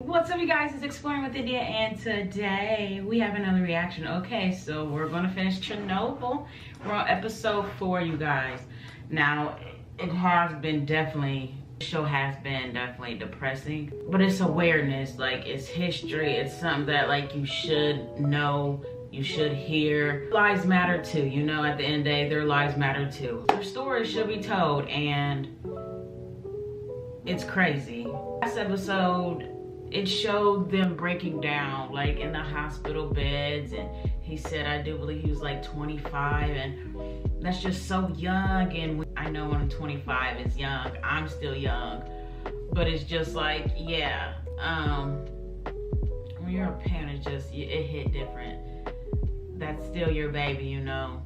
What's up, you guys? It's Exploring with India, and today we have another reaction. Okay, so we're gonna finish Chernobyl. We're on episode 4, you guys. Now, it has been the show has been definitely depressing, but it's awareness, like it's history. It's something that like you should know, you should hear. Lives matter too, you know, at the end of the day, their lives matter too. Their stories should be told, and it's crazy. Last episode, it showed them breaking down, like in the hospital beds, and he said, I do believe he was like 25, and that's just so young. And I know when I'm 25, it's young. I'm still young, but it's just like, yeah, when you're a parent, it hit different. That's still your baby, you know.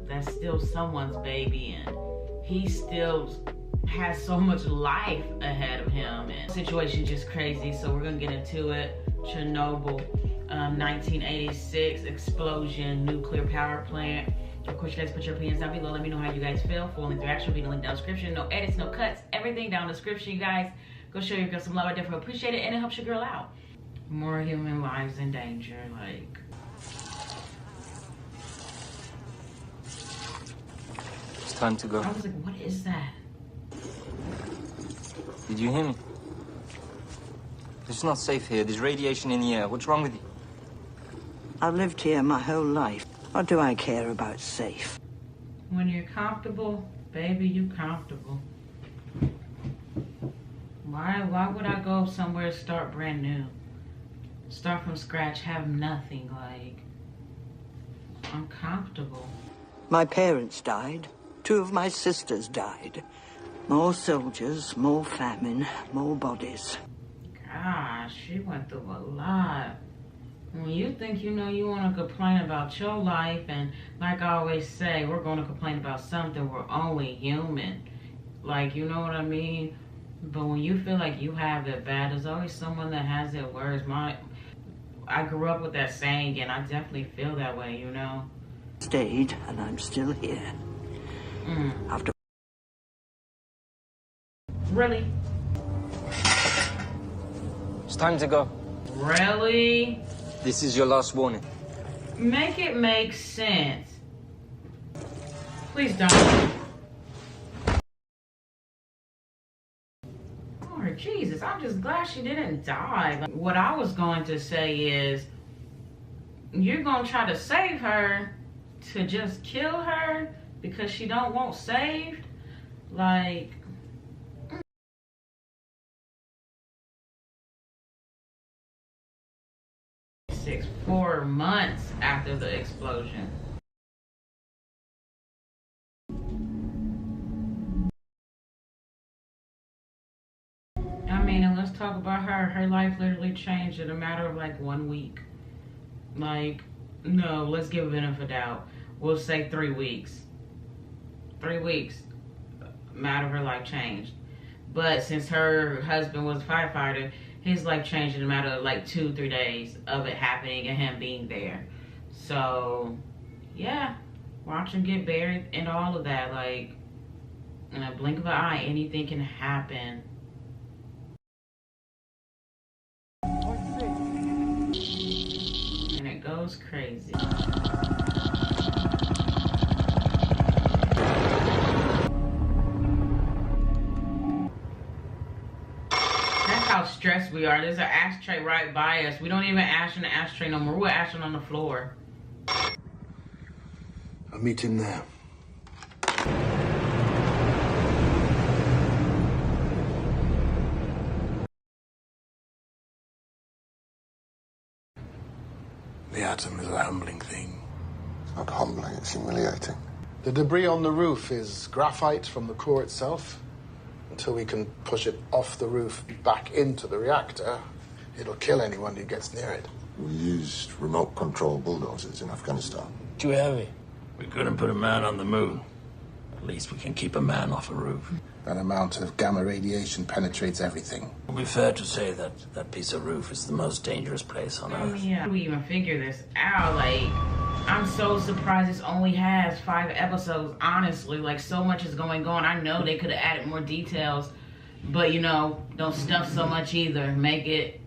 That's still someone's baby, and he still has so much life ahead of him, and the situation's just crazy. So we're gonna get into it. Chernobyl, 1986 explosion, nuclear power plant. Of course, you guys put your opinions down below. Let me know how you guys feel. Full length reaction will be in the link down the description. No edits, no cuts, everything down in the description. You guys go show your girl some love. I definitely appreciate it, and it helps your girl out. More human lives in danger, like. It's time to go. I was like, what is that? Did you hear me? It's not safe here. There's radiation in the air. What's wrong with you? I've lived here my whole life. What do I care about safe? When you're comfortable, baby, you comfortable. Why would I go somewhere, start brand new? Start from scratch, have nothing, like, I'm comfortable. My parents died. 2 of my sisters died. More soldiers, more famine, more bodies. Gosh, she went through a lot. When you think you know you want to complain about your life, and like I always say, we're going to complain about something. We're only human. Like, you know what I mean? But when you feel like you have it bad, there's always someone that has it worse. I grew up with that saying, and I definitely feel that way, you know? Stayed, and I'm still here. After Really? It's time to go. Really? This is your last warning. Make it make sense. Please don't. Oh, Jesus, I'm just glad she didn't die. Like, what I was going to say is, you're going to try to save her to just kill her because she don't want saved? Like, 4 months after the explosion. I mean, and let's talk about her. Her life literally changed in a matter of like 1 week. Like, no, let's give a benefit of doubt. We'll say 3 weeks. 3 weeks, matter of her life changed. But since her husband was a firefighter, his life changed in a matter of like 2-3 days of it happening and him being there. So, yeah, watch him get buried and all of that. Like, in a blink of an eye, anything can happen. And it goes crazy. How stressed we are. There's an ashtray right by us. We don't even ash in the ashtray no more. We're ashing on the floor. I'll meet him there. The atom is a humbling thing. It's not humbling, it's humiliating. The debris on the roof is graphite from the core itself. Until we can push it off the roof back into the reactor, it'll kill anyone who gets near it. We used remote control bulldozers in Afghanistan. Too heavy. We couldn't put a man on the moon. At least we can keep a man off a roof. That amount of gamma radiation penetrates everything. It would be fair to say that that piece of roof is the most dangerous place on Earth. Yeah, how do we even figure this out? Like, I'm so surprised this only has 5 episodes, honestly. Like, so much is going on. I know they could have added more details, but, you know, don't stuff so much either. Make it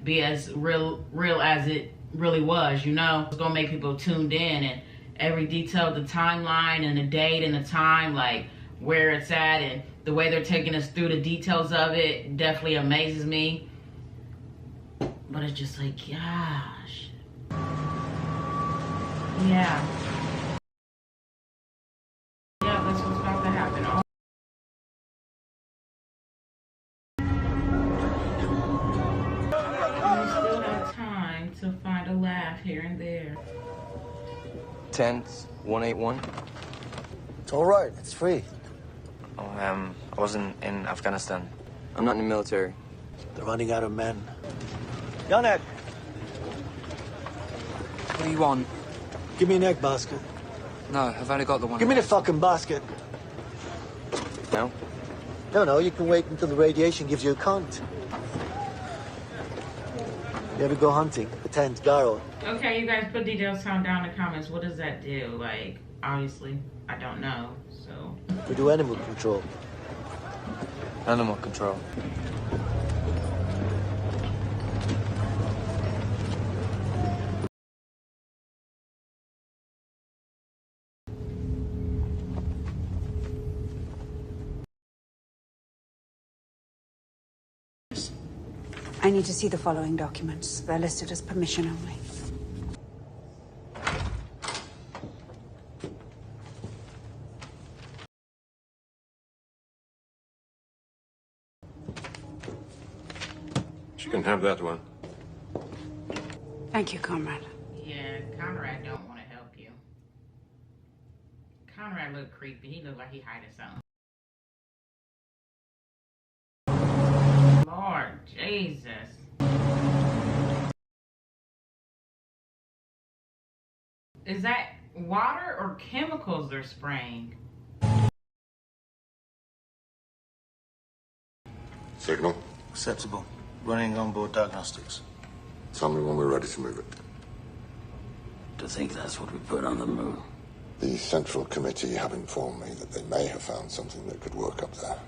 be as real as it really was, you know? It's gonna make people tuned in, and every detail, the timeline and the date and the time, like where it's at and the way they're taking us through the details of it definitely amazes me. But it's just like, gosh. Yeah. Yeah, that's what's about to happen. And we still have time to find a laugh here and there. 10181. It's all right. It's free. Oh, I wasn't in Afghanistan. I'm not in the military. They're running out of men. Janek, What do you want? give me an egg basket. No, I've only got the one. Give me the fucking basket. No? No, you can wait until the radiation gives you a cunt. You ever go hunting? Pretend Garo. Okay, you guys put details down in the comments. What does that do? Like, obviously, I don't know, so. We do animal control. Animal control. I need to see the following documents. They're listed as permission only. She can have that one. Thank you, comrade. Yeah, Conrad don't want to help you. Conrad look creepy. He look like he hiding something. Lord Jesus. Is that water or chemicals they're spraying? Signal. Acceptable. Running onboard diagnostics. Tell me when we're ready to move it. To think that's what we put on the moon. The Central Committee have informed me that they may have found something that could work up there.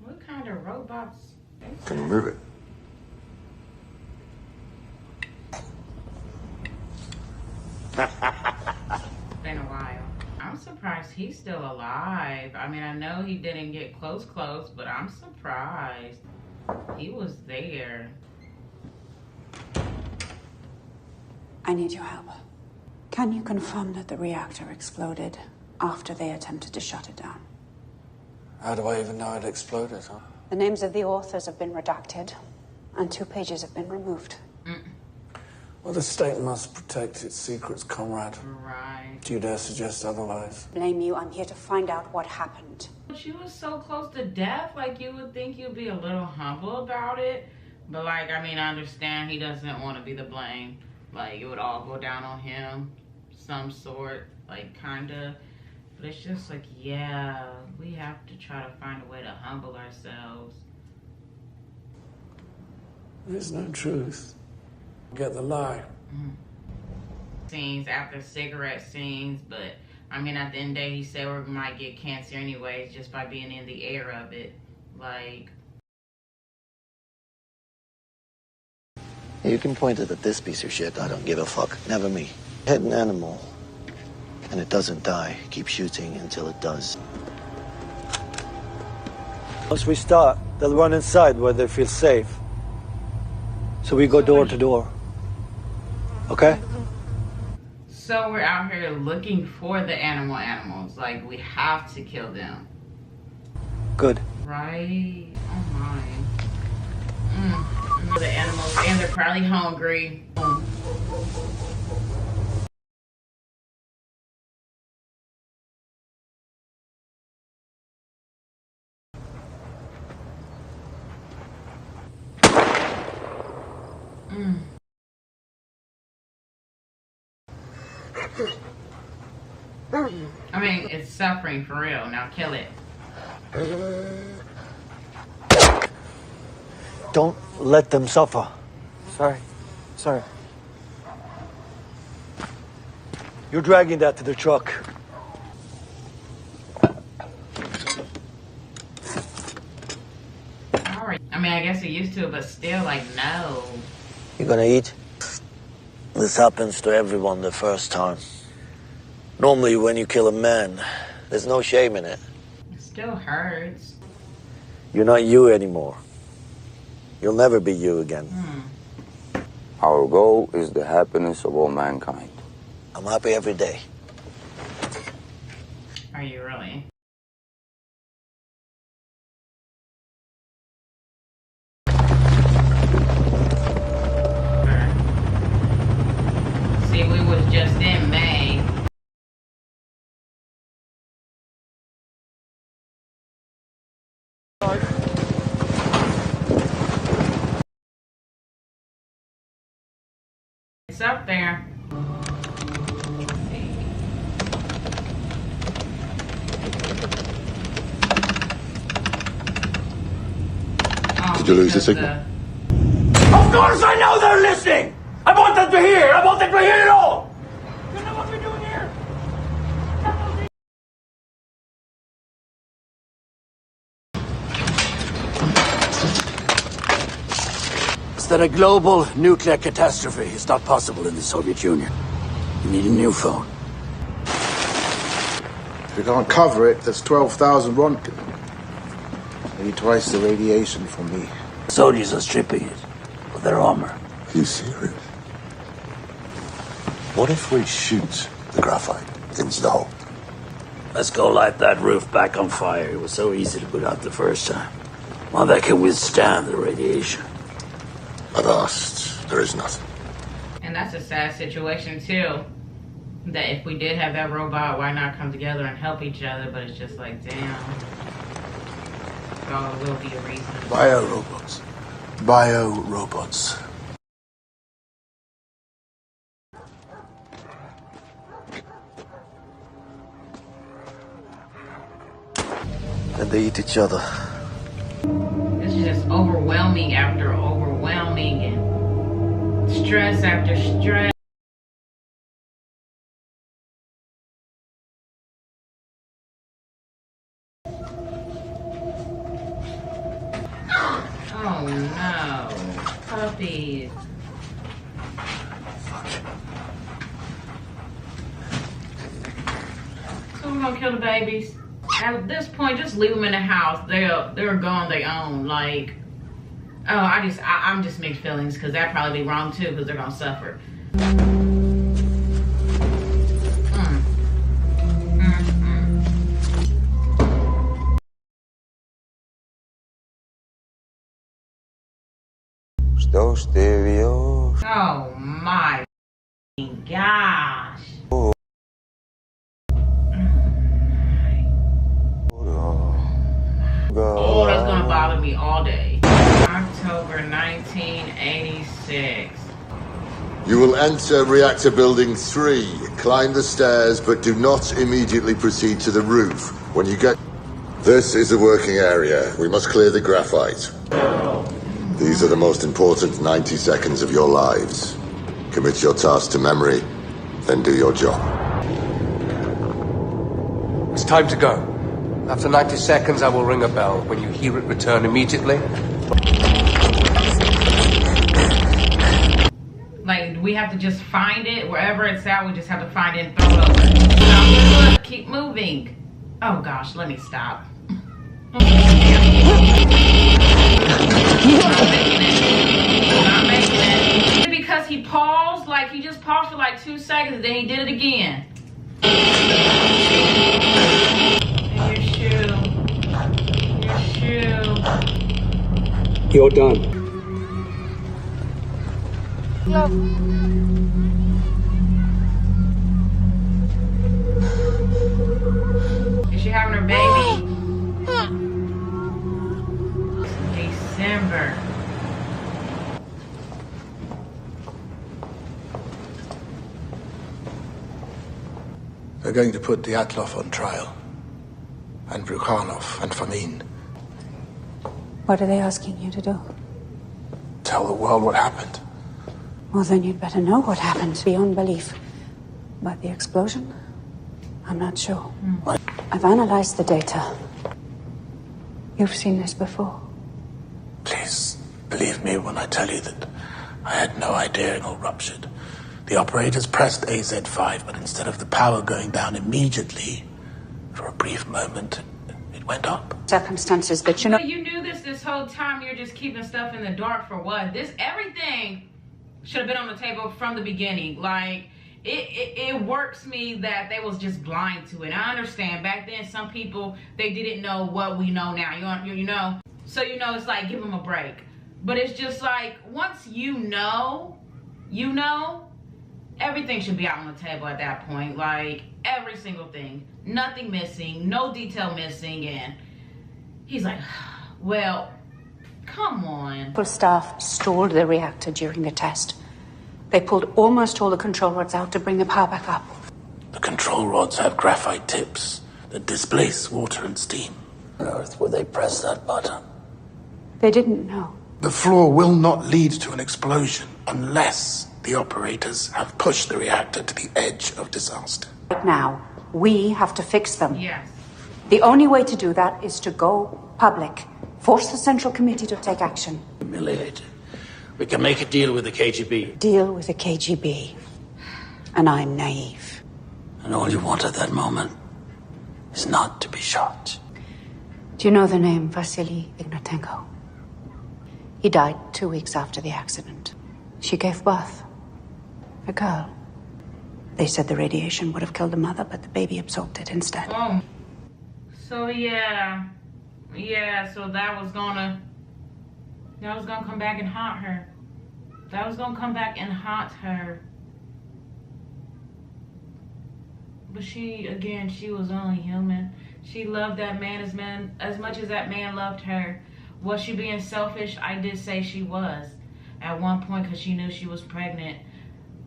What kind of robots? Can we move it? It's been a while. I'm surprised he's still alive. I mean, I know he didn't get close, but I'm surprised he was there. I need your help. Can you confirm that the reactor exploded after they attempted to shut it down? How do I even know it exploded, huh? The names of the authors have been redacted, and 2 pages have been removed. Well, the state must protect its secrets, comrade. Right. Do you dare suggest otherwise? Blame you. I'm here to find out what happened. She was so close to death, like you would think you'd be a little humble about it. But like, I mean, I understand he doesn't want to be the blame. Like, it would all go down on him, some sort, like, kinda. But it's just like, yeah, we have to try to find a way to humble ourselves. There's no truth. Get the lie. Scenes after cigarette scenes, but I mean, at the end of the day, he said we might get cancer anyways just by being in the air of it. Like, You can point it at this piece of shit. I don't give a fuck. Never me. Hit an animal, and it doesn't die. Keep shooting until it does. Once we start, they'll run inside where they feel safe. So we go door to door. Okay? so we're out here looking for the animals. Like, we have to kill them. Good. Right? Oh my. The animals, and they're probably hungry. I mean, it's suffering for real. Now kill it. Don't let them suffer. Sorry. You're dragging that to the truck. All sorry. I mean, I guess you're used to it, but still, like, no. You gonna eat? This happens to everyone the first time. Normally, when you kill a man, there's no shame in it. It still hurts. You're not you anymore. You'll never be you again. Our goal is the happiness of all mankind. I'm happy every day. Are you really? See, we was just in May. It's up there. Did you lose the signal? Of course I know they're listening! I want them to hear! I want them to hear it all! You know what we're doing here? Is that a global nuclear catastrophe? It's not possible in the Soviet Union. You need a new phone. If you can't cover it, that's 12,000 Ronkin. Maybe twice the radiation for me. Soldiers are stripping it of their armor. Are you serious? What if we shoot the graphite into the hole? Let's go light that roof back on fire. It was so easy to put out the first time. Well, that can withstand the radiation. I've asked. There is nothing. And that's a sad situation too. That if we did have that robot, why not come together and help each other? But it's just like, damn. So it will be a reason. Bio-robots. Bio-robots. And they eat each other. This is just overwhelming after overwhelming and stress after stress. Oh no, puppies. So we're gonna kill the babies. At this point, just leave them in the house. They're gone they own. Like, oh, I'm just mixed feelings because that'd probably be wrong too because they're gonna suffer. Oh my gosh. Oh, that's gonna bother me all day. October 1986. You will enter reactor building 3. Climb the stairs, but do not immediately proceed to the roof. When you get... This is the working area. We must clear the graphite. These are the most important 90 seconds of your lives. Commit your task to memory, then do your job. It's time to go. After 90 seconds, I will ring a bell. When you hear it, return immediately. Like, we have to just find it wherever it's at. We just have to find it and throw it over. Now, look, keep moving. Oh gosh, let me stop. Not making it. Because he paused, like he just paused for like 2 seconds, then he did it again. And your shoe. Your shoe. You're done. Love. Is she having her baby? December. They're going to put Dyatlov on trial. And Brukhanov and Fomin. What are they asking you to do? Tell the world what happened. Well, then you'd better know what happened beyond belief. But the explosion? I'm not sure. I've analyzed the data. You've seen this before. device. Believe me when I tell you that I had no idea it all ruptured. The operators pressed AZ5, but instead of the power going down immediately, for a brief moment, it went up. Circumstances that you know. You knew this whole time. You're just keeping stuff in the dark for what? Everything should have been on the table from the beginning. Like, it works me that they was just blind to it. I understand back then some people, they didn't know what we know now. You know, so it's like, give them a break. But it's just like, once you know, everything should be out on the table at that point. Like, every single thing, nothing missing, no detail missing. And he's like, well, come on. Staff stalled the reactor during the test. They pulled almost all the control rods out to bring the power back up. The control rods have graphite tips that displace water and steam. On earth would they press that button? They didn't know. The floor will not lead to an explosion unless the operators have pushed the reactor to the edge of disaster. Right now, we have to fix them. Yes. The only way to do that is to go public. Force the Central Committee to take action. Humiliated. We can make a deal with the KGB. Deal with the KGB. And I'm naive. And all you want at that moment is not to be shot. Do you know the name Vasily Ignatenko? He died 2 weeks after the accident. She gave birth. A girl. They said the radiation would have killed the mother, but the baby absorbed it instead. Oh. So yeah, so that was gonna come back and haunt her. That was gonna come back and haunt her. But she was only human. She loved that man as much as that man loved her. Was she being selfish? I did say she was at one point because she knew she was pregnant.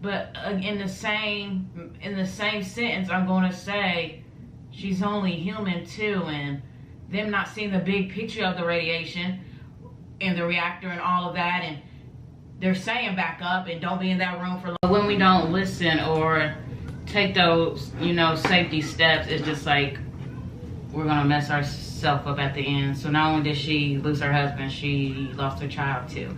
But in the same sentence, I'm gonna say she's only human too, and them not seeing the big picture of the radiation in the reactor and all of that, and they're saying back up and don't be in that room for long. When we don't listen or take those, safety steps, it's just like we're gonna mess ourselves up at the end. So not only did she lose her husband, she lost her child too.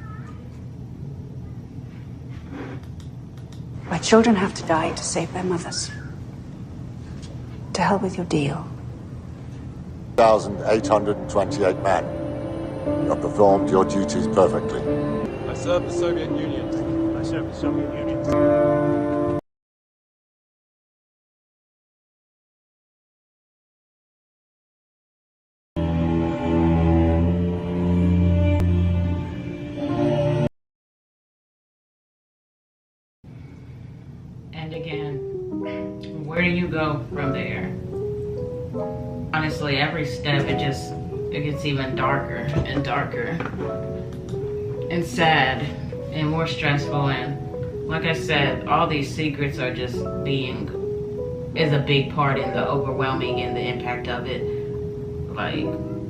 Why children have to die to save their mothers. To hell with your deal. 1,828 men. You have performed your duties perfectly. I served the Soviet Union. I served the Soviet Union. And again, where do you go from there? Honestly, every step it gets even darker and darker and sad and more stressful. And like I said, all these secrets are just is a big part in the overwhelming and the impact of it. Like,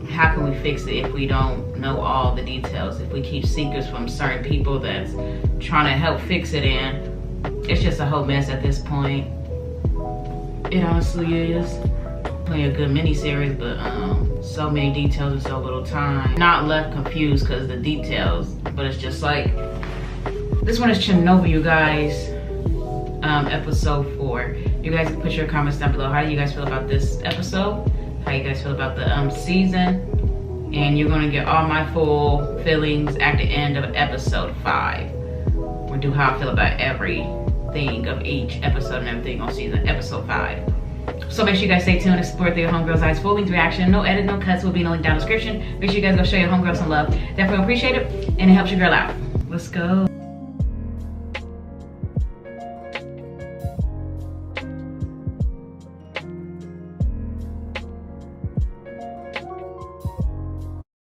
how can we fix it if we don't know all the details? If we keep secrets from certain people that's trying to help fix it, and it's just a whole mess at this point. It honestly is. Playing a good miniseries, but so many details in so little time. Not left confused because the details, but it's just like, this one is Chernobyl, you guys. Episode 4. You guys can put your comments down below. How do you guys feel about this episode? How you guys feel about the season? And you're gonna get all my full feelings at the end of episode 5. We'll do how I feel about everything of each episode and everything on season episode 5. So make sure you guys stay tuned and support the Homegirls Eyes full length reaction. No edit, no cuts will be in the link down in the description. Make sure you guys go show your homegirls some love. Definitely appreciate it, and it helps your girl out. Let's go.